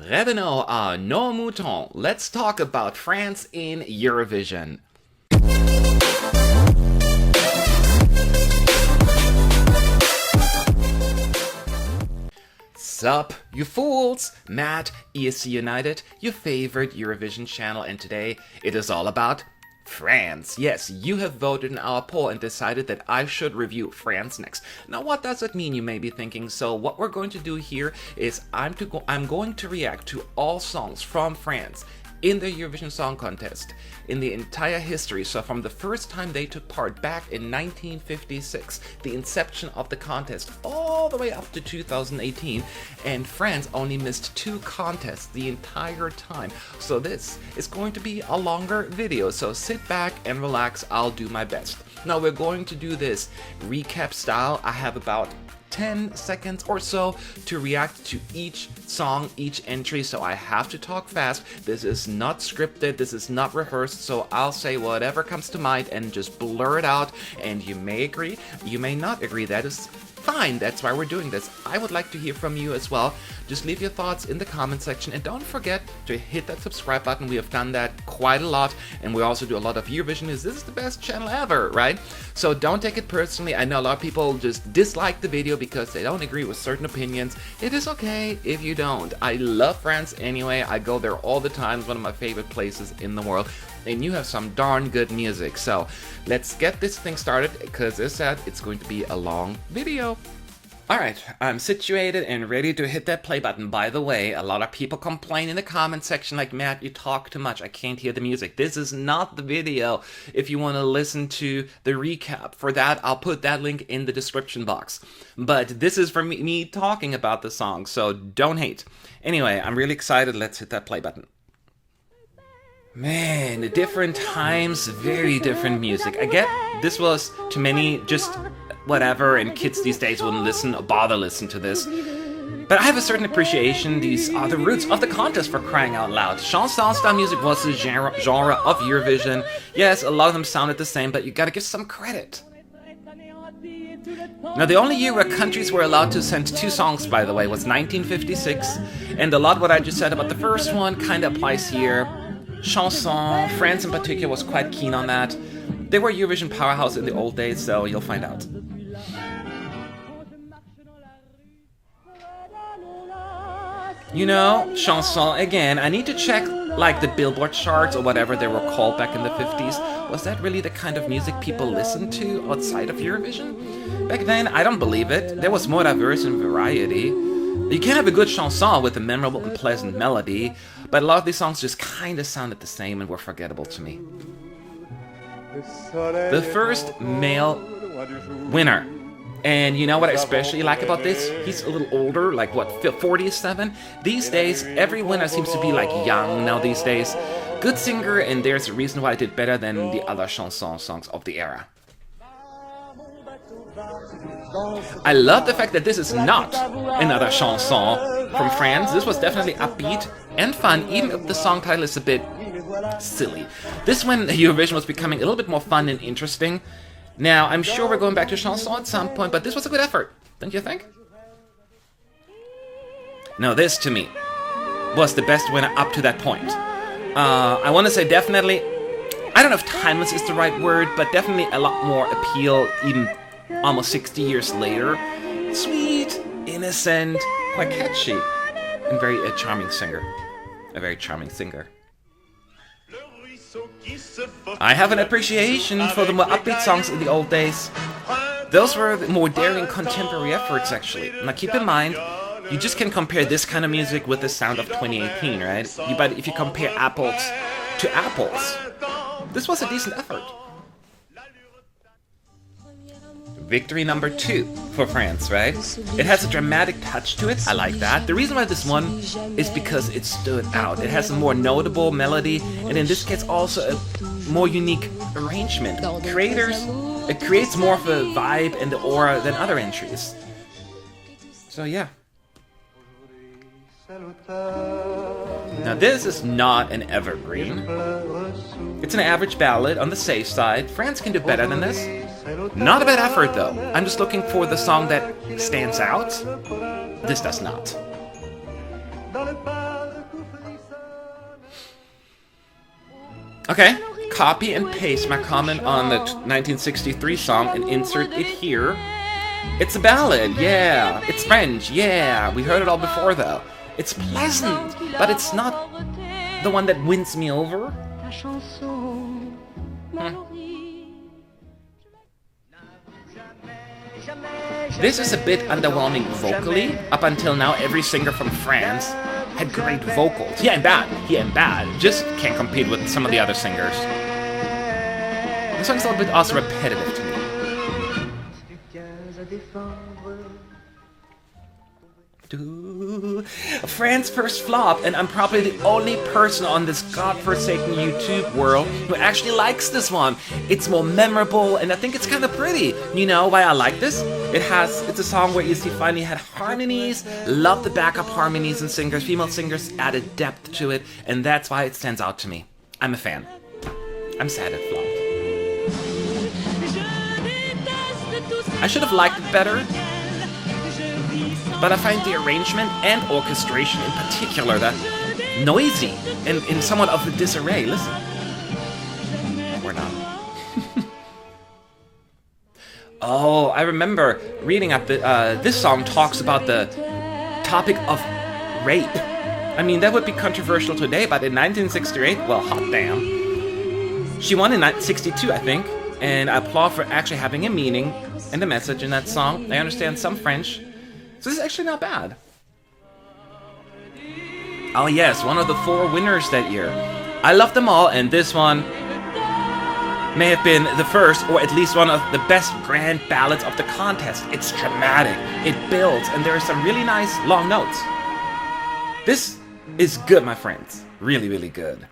Revenons à nos moutons. Let's talk about France in Eurovision. Sup, you fools! Matt, ESCunited, your favorite Eurovision channel, and today it is all about France. Yes, you have voted in our poll and decided that I should review France next. Now, what does it mean, you may be thinking? So what we're going to do here is I'm going to react to all songs from France in the Eurovision Song Contest in the entire history. So from the first time they took part back in 1956, the inception of the contest, all the way up to 2018, and France only missed 2 contests the entire time. So this is going to be a longer video, so sit back and relax, I'll do my best. Now we're going to do this recap style. I have about 10 seconds or so to react to each song, each entry, so I have to talk fast. This is not scripted, this is not rehearsed, so I'll say whatever comes to mind and just blur it out, and you may agree, you may not agree, that is fine, that's why we're doing this. I would like to hear from you as well. Just leave your thoughts in the comment section and don't forget to hit that subscribe button. We have done that quite a lot, and we also do a lot of Eurovision news. This is the best channel ever, right? So don't take it personally. I know a lot of people just dislike the video because they don't agree with certain opinions. It is okay if you don't. I love France anyway. I go there all the time. It's one of my favorite places in the world. And you have some darn good music. So let's get this thing started, because as said, it's going to be a long video. Alright, I'm situated and ready to hit that play button. By the way, a lot of people complain in the comment section like, Matt, you talk too much, I can't hear the music. This is not the video if you want to listen to the recap. For that, I'll put that link in the description box. But this is for me talking about the song, so don't hate. Anyway, I'm really excited. Let's hit that play button. Man, different times, very different music. I get this was, to many, just whatever, and kids these days wouldn't bother listen to this. But I have a certain appreciation. These are the roots of the contest, for crying out loud. Chanson style music was the genre of Eurovision. Yes, a lot of them sounded the same, but you gotta give some credit. Now, the only year where countries were allowed to send 2 songs, by the way, was 1956. And a lot what I just said about the first one kind of applies here. Chanson, France in particular was quite keen on that. They were Eurovision powerhouse in the old days, so you'll find out. You know, chanson, again, I need to check like the Billboard charts or whatever they were called back in the 50s. Was that really the kind of music people listened to outside of Eurovision? Back then, I don't believe it. There was more diverse and variety. You can have a good chanson with a memorable and pleasant melody, but a lot of these songs just kind of sounded the same and were forgettable to me. The first male winner. And you know what I especially like about this? He's a little older, like what, 47? These days, every winner seems to be like young now these days. Good singer, and there's a reason why I did better than the other chanson songs of the era. I love the fact that this is not another chanson from France. This was definitely upbeat and fun, even if the song title is a bit silly. This when Eurovision was becoming a little bit more fun and interesting. Now, I'm sure we're going back to chanson at some point, but this was a good effort, don't you think? Now, this, to me, was the best winner up to that point. I want to say definitely, I don't know if timeless is the right word, but definitely a lot more appeal, even almost 60 years later. Sweet, innocent, quite catchy, and very charming singer. A very charming singer. I have an appreciation for the more upbeat songs in the old days. Those were the more daring contemporary efforts, actually. Now keep in mind, you just can compare this kind of music with the sound of 2018, right? But if you compare apples to apples, this was a decent effort. Victory number 2 for France, right? It has a dramatic touch to it, I like that. The reason why this won is because it stood out. It has a more notable melody, and in this case also a more unique arrangement. It creates more of a vibe and the aura than other entries. So yeah. Now this is not an evergreen. It's an average ballad on the safe side. France can do better than this. Not a bad effort though. I'm just looking for the song that stands out. This does not. Okay, copy and paste my comment on the 1963 song and insert it here. It's a ballad, yeah. It's French, yeah. We heard it all before, though. It's pleasant, but it's not the one that wins me over. This is a bit underwhelming vocally. Up until now, every singer from France had great vocals. He ain't bad. Just can't compete with some of the other singers. This song's a little bit also repetitive to me. France first flop, and I'm probably the only person on this godforsaken YouTube world who actually likes this one. It's more memorable, and I think it's kind of pretty. You know why I like this? It's a song where ESC finally had harmonies. Love the backup harmonies and singers. Female singers added depth to it, and that's why it stands out to me. I'm a fan. I'm sad it flopped. I should have liked it better, but I find the arrangement and orchestration in particular that noisy and in somewhat of a disarray. Listen. Or not. Oh, I remember reading up that this song talks about the topic of rape. I mean, that would be controversial today, but in 1968, well, hot damn. She won in 1962, I think, and I applaud for actually having a meaning and a message in that song. I understand some French, so this is actually not bad. Oh yes, one of the 4 winners that year. I love them all, and this one may have been the first, or at least one of the best grand ballads of the contest. It's dramatic, it builds, and there are some really nice long notes. This is good, my friends. Really, really good.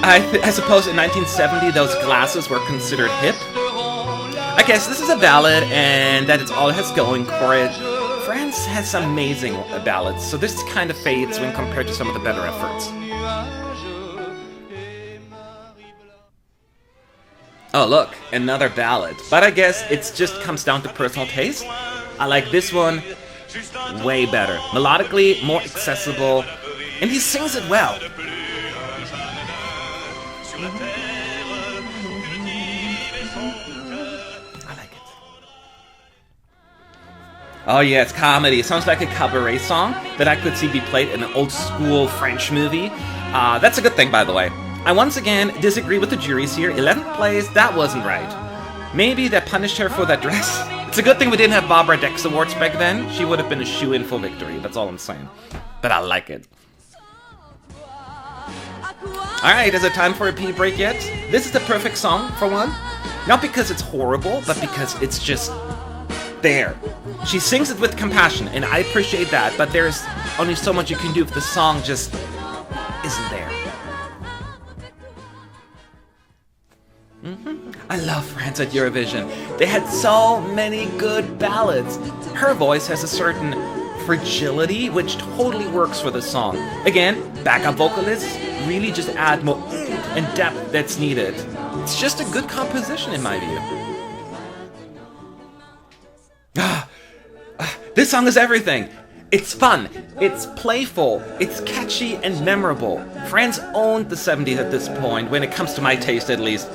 I suppose in 1970 those glasses were considered hip. I guess this is a ballad, and that is all it has going for it. France has some amazing ballads, so this kind of fades when compared to some of the better efforts. Oh look, another ballad. But I guess it just comes down to personal taste. I like this one way better. Melodically, more accessible, and he sings it well. Oh yeah, it's comedy. It sounds like a cabaret song that I could see be played in an old school French movie. That's a good thing, by the way. I once again disagree with the juries here. 11th place, that wasn't right. Maybe that punished her for that dress. It's a good thing we didn't have Barbara Dex Awards back then. She would have been a shoo-in for victory. That's all I'm saying. But I like it. Alright, is it time for a pee break yet? This is the perfect song, for one. Not because it's horrible, but because it's just there. She sings it with compassion, and I appreciate that, but there's only so much you can do if the song just isn't there. I love France at Eurovision. They had so many good ballads. Her voice has a certain fragility, which totally works for the song. Again, backup vocalists really just add more and depth that's needed. It's just a good composition in my view. This song is everything. It's fun, it's playful, it's catchy and memorable. France owned the 70s at this point, when it comes to my taste at least.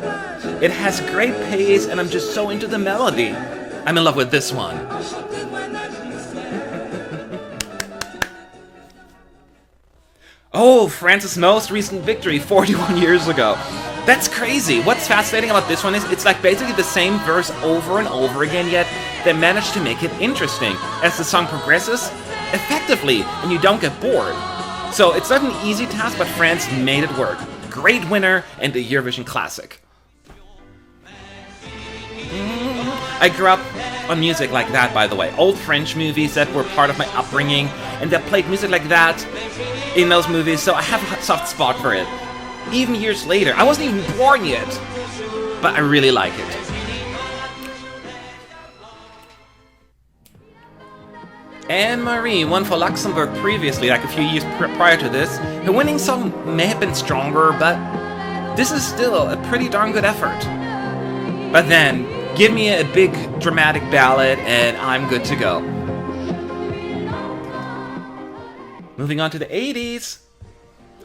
It has great pace, and I'm just so into the melody. I'm in love with this one. Oh, France's most recent victory 41 years ago. That's crazy. What's fascinating about this one is it's like basically the same verse over and over again, yet they managed to make it interesting as the song progresses effectively and you don't get bored. So it's not an easy task, but France made it work. Great winner and a Eurovision classic. I grew up on music like that, by the way. Old French movies that were part of my upbringing, and they played music like that in those movies, so I have a soft spot for it. Even years later, I wasn't even born yet, but I really like it. Anne-Marie won for Luxembourg previously, like a few years prior to this. Her winning song may have been stronger, but this is still a pretty darn good effort. But then, give me a big dramatic ballad and I'm good to go. Moving on to the 80s.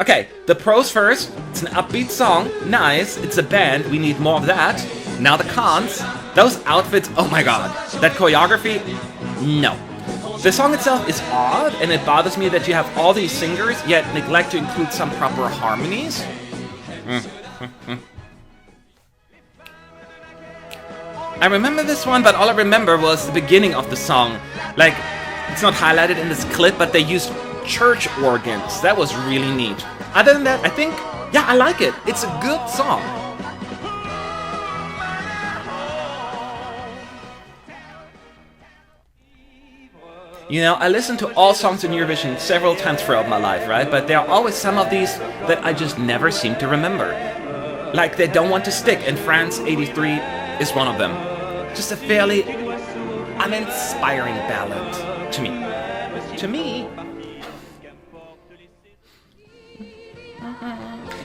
Okay, the pros first. It's an upbeat song. Nice. It's a band. We need more of that. Now the cons. Those outfits. Oh my god. That choreography. No. The song itself is odd, and it bothers me that you have all these singers, yet neglect to include some proper harmonies. I remember this one, but all I remember was the beginning of the song. Like, it's not highlighted in this clip, but they used church organs. That was really neat. Other than that, I think, yeah, I like it. It's a good song. You know, I listen to all songs in Eurovision several times throughout my life, right? But there are always some of these that I just never seem to remember. Like, they don't want to stick, and France 83 is one of them. Just a fairly uninspiring ballad to me. To me.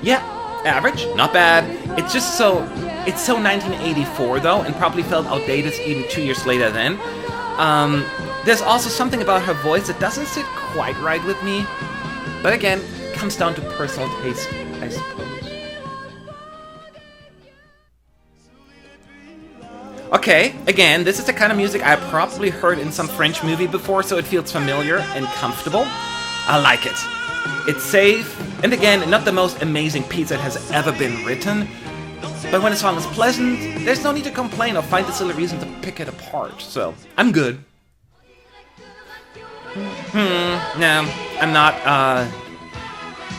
Yeah, average, not bad. It's just so 1984 though, and probably felt outdated even 2 years later then. There's also something about her voice that doesn't sit quite right with me. But again, comes down to personal taste, I suppose. Okay, again, this is the kind of music I probably heard in some French movie before, so it feels familiar and comfortable. I like it. It's safe, and again, not the most amazing piece that has ever been written, but when a song is pleasant, there's no need to complain or find a silly reason to pick it apart, so I'm good. No, I'm not, nah,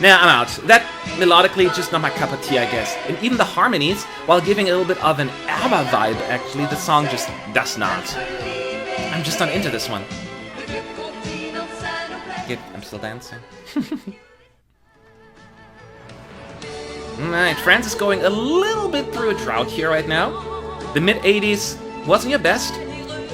I'm out. That melodically just not my cup of tea, I guess. And even the harmonies, while giving a little bit of an ABBA vibe, actually, the song just does not. I'm just not into this one. I'm still dancing. Alright, France is going a little bit through a drought here right now. The mid-80s wasn't your best.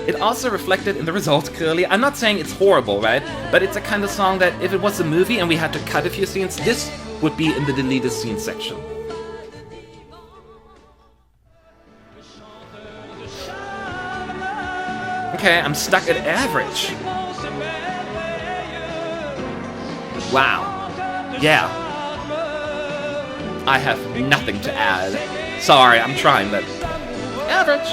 It also reflected in the results clearly. I'm not saying it's horrible, right? But it's a kind of song that if it was a movie and we had to cut a few scenes, this would be in the deleted scenes section. Okay, I'm stuck at average. Wow. Yeah. I have nothing to add. Sorry, I'm trying, but average.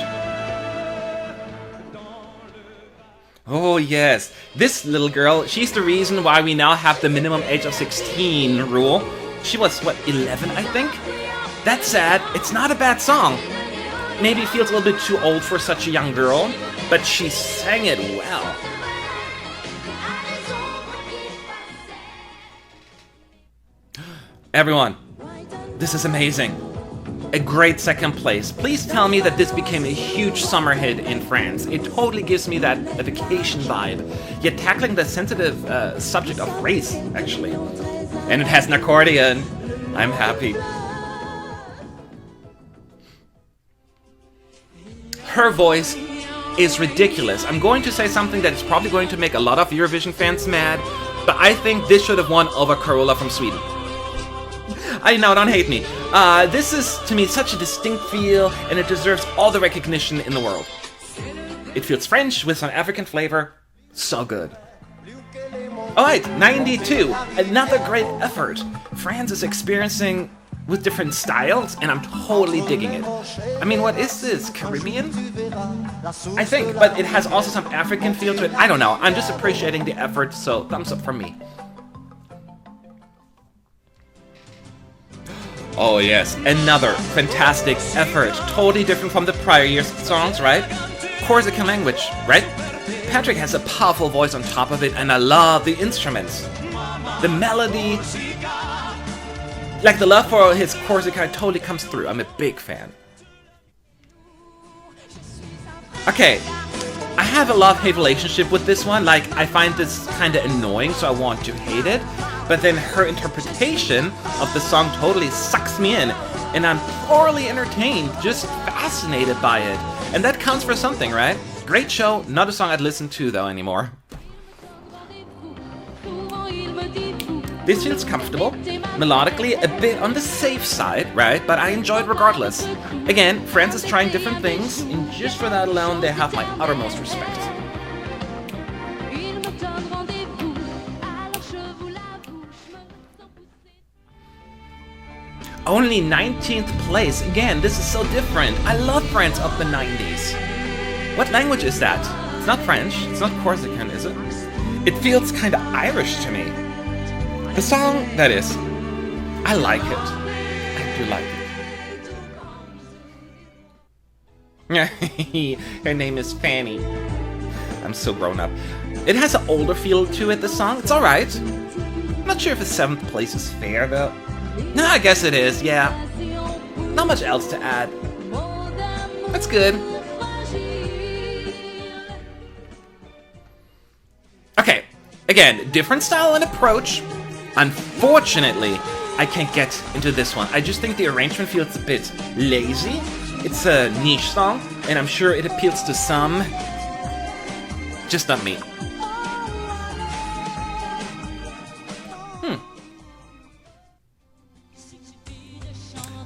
Oh yes, this little girl, she's the reason why we now have the minimum age of 16 rule. She was, what, 11, I think? That's sad. It's not a bad song. Maybe it feels a little bit too old for such a young girl, but she sang it well. Everyone, this is amazing. A great second place. Please tell me that this became a huge summer hit in France. It totally gives me that a vacation vibe, yet tackling the sensitive subject of race, actually. And it has an accordion. I'm happy. Her voice is ridiculous. I'm going to say something that is probably going to make a lot of Eurovision fans mad, but I think this should have won over Carola from Sweden. I know, don't hate me. This is, to me, such a distinct feel, and it deserves all the recognition in the world. It feels French with some African flavor. So good. Alright, 92. Another great effort. France is experiencing with different styles, and I'm totally digging it. I mean, what is this? Caribbean? I think, but it has also some African feel to it. I don't know. I'm just appreciating the effort, so thumbs up from me. Oh yes, another fantastic effort. Totally different from the prior year's songs, right? Corsican language, right? Patrick has a powerful voice on top of it, and I love the instruments. The melody, like the love for his Corsica totally comes through. I'm a big fan. Okay, I have a love-hate relationship with this one. Like, I find this kind of annoying, so I want to hate it. But then her interpretation of the song totally sucks me in, and I'm thoroughly entertained, just fascinated by it. And that counts for something, right? Great show, not a song I'd listen to though anymore. This feels comfortable, melodically a bit on the safe side, right? But I enjoy it regardless. Again, France is trying different things, and just for that alone, they have my uttermost respect. Only 19th place. Again, this is so different. I love France of the 90s. What language is that? It's not French. It's not Corsican, is it? It feels kind of Irish to me. The song, that is. I like it. I do like it. Her name is Fanny. I'm so grown up. It has an older feel to it, the song. It's alright. I'm not sure if a 7th place is fair, though. No, I guess it is, yeah. Not much else to add. That's good. Okay, again, different style and approach. Unfortunately, I can't get into this one. I just think the arrangement feels a bit lazy. It's a niche song, and I'm sure it appeals to some. Just not me.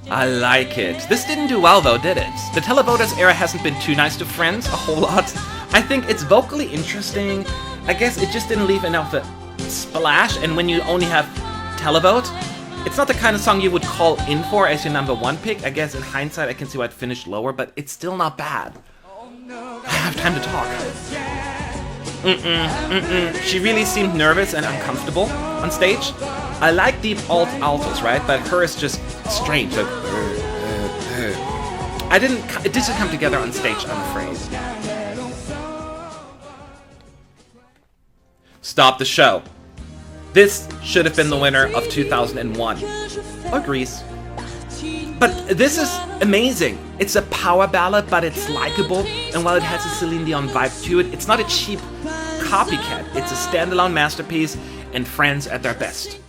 I like it. This didn't do well though, did it? The televoters era hasn't been too nice to Friends, a whole lot. I think it's vocally interesting. I guess it just didn't leave enough of a splash, and when you only have televote, it's not the kind of song you would call in for as your #1 pick. I guess in hindsight I can see why it finished lower, but it's still not bad. I have time to talk. She really seemed nervous and uncomfortable on stage. I like deep altos, right? But her is just strange. Like, it didn't come together on stage, I'm afraid. Stop the show. This should have been the winner of 2001. Agrees. But this is amazing. It's a power ballad, but it's likable, and while it has a Celine Dion vibe to it, it's not a cheap copycat. It's a standalone masterpiece, and Friends at their best.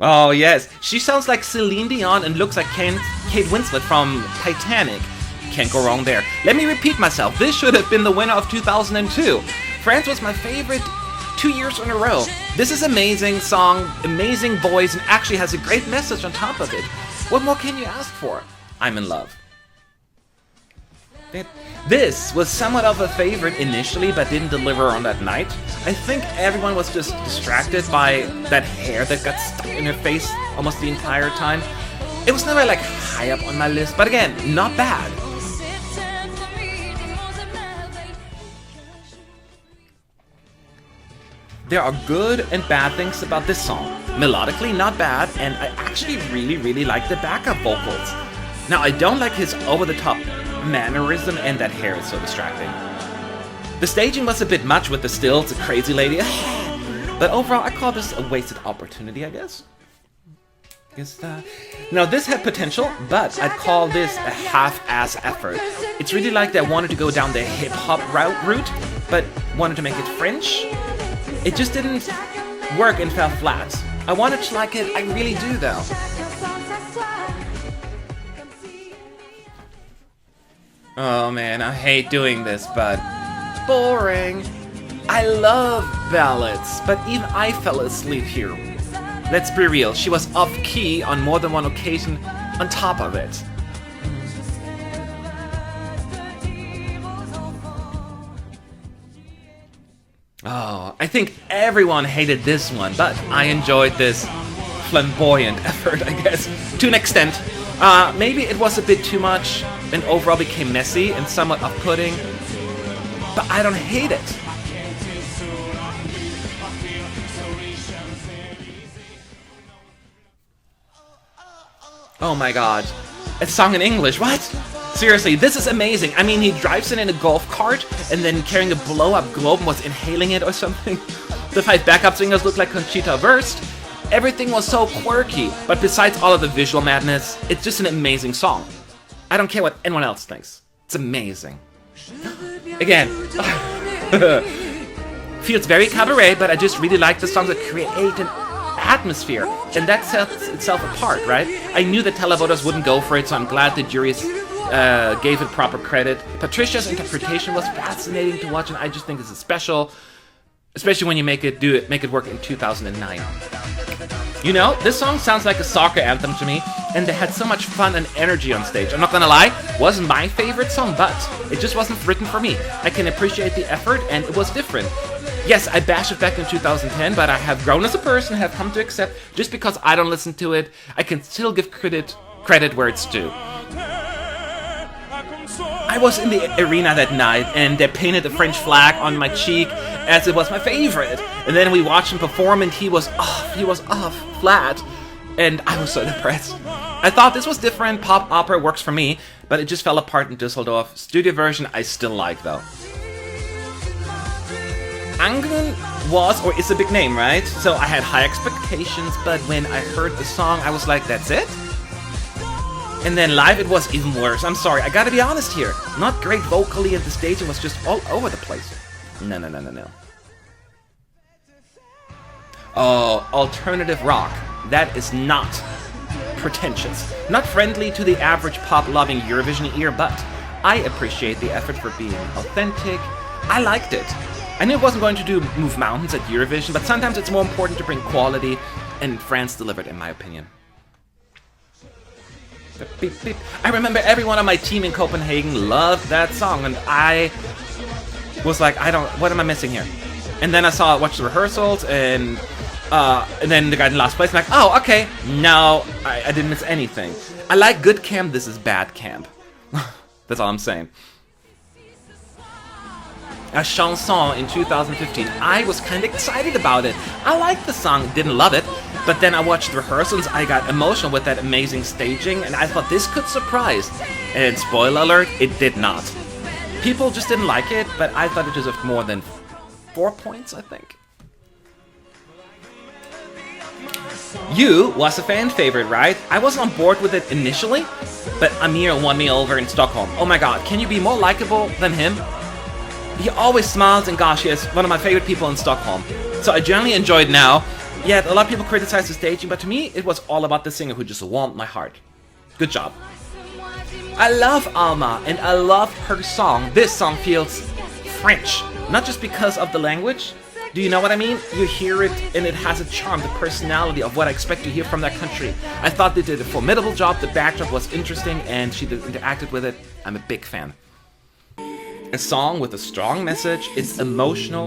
Oh yes, she sounds like Celine Dion and looks like Kate Winslet from Titanic. Can't go wrong there. Let me repeat myself, this should have been the winner of 2002. France was my favorite 2 years in a row. This is amazing song, amazing voice, and actually has a great message on top of it. What more can you ask for? I'm in love. This was somewhat of a favorite initially, but didn't deliver on that night. I think everyone was just distracted by that hair that got stuck in her face almost the entire time. It was never like high up on my list, but again, not bad. There are good and bad things about this song. Melodically, not bad, and I actually really like the backup vocals. Now, I don't like his over-the-top mannerism, and that hair is so distracting. The staging was a bit much with the stills, a crazy lady. But overall, I call this a wasted opportunity, I guess. Now, this had potential, but I'd call this a half-ass effort. It's really like they wanted to go down the hip-hop route, but wanted to make it French. It just didn't work and fell flat. I wanted to like it, I really do though. Oh man, I hate doing this, but it's boring. I love ballads, but even I fell asleep here. Let's be real, she was off key on more than one occasion on top of it. Oh, I think everyone hated this one, but I enjoyed this flamboyant effort, I guess, to an extent. Maybe it was a bit too much and overall became messy and somewhat off-putting, but I don't hate it. Oh my god, a song in English, what? Seriously, this is amazing. I mean, he drives in a golf cart and then carrying a blow-up globe and was inhaling it or something. The 5 backup singers looked like Conchita Wurst. Everything was so quirky, but besides all of the visual madness, it's just an amazing song. I don't care what anyone else thinks. It's amazing. Again, feels very cabaret, but I just really like the songs that create an atmosphere, and that sets itself apart, right? I knew the televoters wouldn't go for it, so I'm glad the juries gave it proper credit. Patricia's interpretation was fascinating to watch, and I just think this is special, especially when you make it work in 2009. You know, this song sounds like a soccer anthem to me, and they had so much fun and energy on stage. I'm not gonna lie, wasn't my favorite song, but it just wasn't written for me. I can appreciate the effort, and it was different. Yes, I bashed it back in 2010, but I have grown as a person, have come to accept just because I don't listen to it, I can still give credit where it's due. I was in the arena that night, and they painted the French flag on my cheek as it was my favorite. And then we watched him perform, and he was off flat, and I was so depressed. I thought this was different, pop opera works for me, but it just fell apart in Düsseldorf. Studio version I still like though. Angen was, or is a big name, right? So I had high expectations, but when I heard the song, I was like, that's it? And then live it was even worse. I'm sorry, I gotta be honest here. Not great vocally, and the staging was just all over the place. No. Oh, alternative rock. That is not pretentious. Not friendly to the average pop-loving Eurovision ear, but I appreciate the effort for being authentic. I liked it. I knew it wasn't going to move mountains at Eurovision, but sometimes it's more important to bring quality, and France delivered, in my opinion. Beep, beep. I remember everyone on my team in Copenhagen loved that song, and I was like, what am I missing here? And then I watched the rehearsals, and then the guy in last place, I'm like, oh, okay, no, I didn't miss anything. I like good camp, this is bad camp. That's all I'm saying. A chanson in 2015, I was kind of excited about it. I liked the song, didn't love it, but then I watched the rehearsals, I got emotional with that amazing staging, and I thought this could surprise. And spoiler alert, it did not. People just didn't like it, but I thought it deserved more than 4 points, I think. You was a fan favorite, right? I wasn't on board with it initially, but Amir won me over in Stockholm. Oh my god, can you be more likable than him? He always smiles, and gosh, he is one of my favorite people in Stockholm. So I generally enjoyed Now. Yet a lot of people criticize the staging, but to me, it was all about the singer who just warmed my heart. Good job. I love Alma, and I love her song. This song feels French, not just because of the language. Do you know what I mean? You hear it, and it has a charm, the personality of what I expect to hear from that country. I thought they did a formidable job, the backdrop was interesting, and she interacted with it. I'm a big fan. A song with a strong message, it's emotional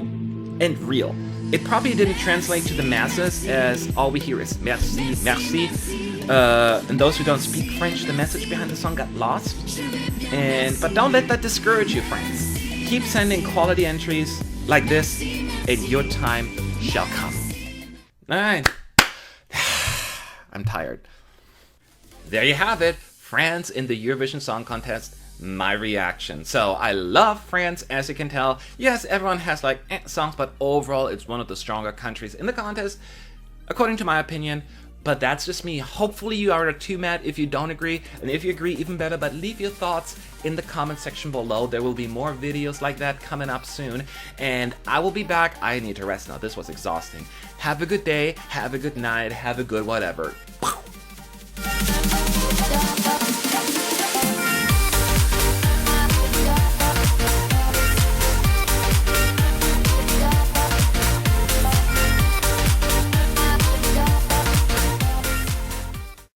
and real. It probably didn't translate to the masses, as all we hear is merci, merci. And those who don't speak French, the message behind the song got lost. But don't let that discourage you, friends. Keep sending quality entries like this, and your time shall come. Alright. I'm tired. There you have it. France in the Eurovision Song Contest. My reaction. So I love France, as you can tell. Yes, everyone has like songs, but overall it's one of the stronger countries in the contest, according to my opinion. But that's just me. Hopefully you are too mad if you don't agree, and if you agree, even better. But leave your thoughts in the comment section below. There will be more videos like that coming up soon, and I will be back. I need to rest now. This was exhausting. Have a good day, have a good night, have a good whatever.